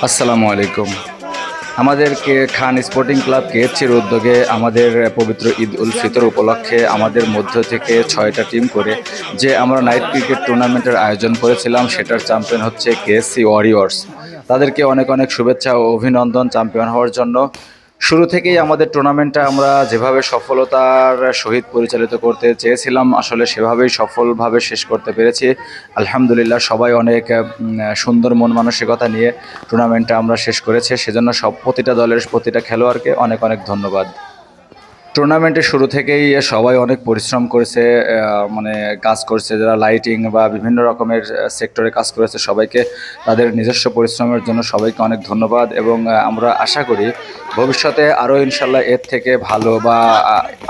আসসালামু আলাইকুম। আমাদেরকে খান স্পোর্টিং ক্লাব কেএফসির উদ্যোগে আমাদের পবিত্র ঈদ উল ফিতর উপলক্ষে আমাদের মধ্য থেকে 6টা টিম করে যে আমরা নাইট ক্রিকেট টুর্নামেন্টের আয়োজন করেছিলাম, সেটার চ্যাম্পিয়ন হচ্ছে কেএসসি ওয়ারিয়র্স। তাদেরকে অনেক অনেক শুভেচ্ছা ও অভিনন্দন চ্যাম্পিয়ন হওয়ার জন্য। শুরু থেকেই আমাদের টুর্নামেন্টটা আমরা যেভাবে সফলতার সহিত পরিচালিত করতে চেয়েছিলাম, আসলে সেভাবেই সফলভাবে শেষ করতে পেরেছি। আলহামদুলিল্লাহ, সবাই অনেক সুন্দর মন মানসিকতা নিয়ে টুর্নামেন্টটা আমরা শেষ করেছি। সেজন্য প্রতিটা দলের প্রতিটা খেলোয়াড়কে অনেক অনেক ধন্যবাদ। টুর্নামেন্টের শুরু থেকেই সবাই অনেক পরিশ্রম করেছে, মানে কাজ করছে, যারা লাইটিং বা বিভিন্ন রকমের সেক্টরে কাজ করেছে সবাইকে তাদের নিজস্ব পরিশ্রমের জন্য সবাইকে অনেক ধন্যবাদ। এবং আমরা আশা করি ভবিষ্যতে আরও ইনশাল্লাহ এর থেকে ভালো বা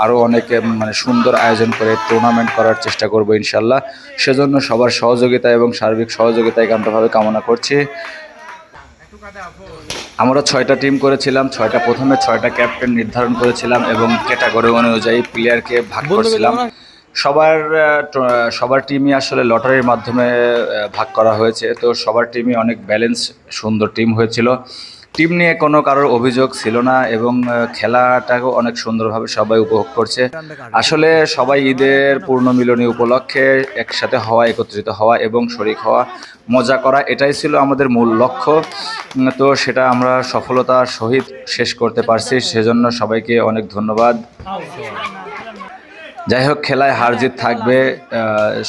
আরও অনেক মানে সুন্দর আয়োজন করে টুর্নামেন্ট করার চেষ্টা করব ইনশাল্লাহ। সেজন্য সবার সহযোগিতা এবং সার্বিক সহযোগিতা একান্তভাবে কামনা করছি। আমরা 6টা টিম করেছিলাম। প্রথমে 6টা ক্যাপ্টেন নির্ধারণ করেছিলাম এবং ক্যাটাগরি অনুযায়ী প্লেয়ারকে ভাগ করেছিলাম। সবার টিমই আসলে লটারির মাধ্যমে ভাগ করা হয়েছে। তো সবার টিমই অনেক ব্যালেন্স সুন্দর টিম হয়েছিল। টিম নিয়ে কোনো কারোর অভিযোগ ছিল না এবং খেলাটাকেও অনেক সুন্দরভাবে সবাই উপভোগ করছে। আসলে সবাই ঈদের পূর্ণ মিলনী উপলক্ষে একসাথে হওয়া, একত্রিত হওয়া এবং শরিক হওয়া, মজা করা, এটাই ছিল আমাদের মূল লক্ষ্য। তো সেটা আমরা সফলতার সহিত শেষ করতে পারছি, সেজন্য সবাইকে অনেক ধন্যবাদ। যাই হোক, খেলায় হার জিত থাকবে,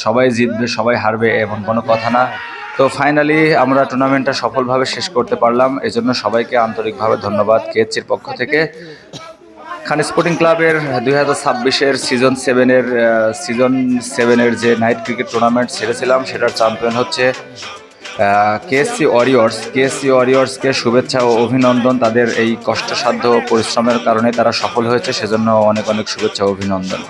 সবাই জিতবে সবাই হারবে এমন কোনো কথা না। তো ফাইনালি আমরা টুর্নামেন্টটা সফলভাবে শেষ করতে পারলাম, এজন্য সবাইকে আন্তরিকভাবে ধন্যবাদ কেএফসির পক্ষ থেকে। খান স্পোর্টিং ক্লাবের 2026-এর সিজন সেভেনের যে নাইট ক্রিকেট টুর্নামেন্ট ছেড়েছিলাম, সেটার চ্যাম্পিয়ন হচ্ছে কেএসসি ওয়ারিয়র্সকে শুভেচ্ছা ও অভিনন্দন। তাদের এই কষ্টসাধ্য পরিশ্রমের কারণে তারা সফল হয়েছে, সেজন্য অনেক অনেক শুভেচ্ছা ও অভিনন্দন।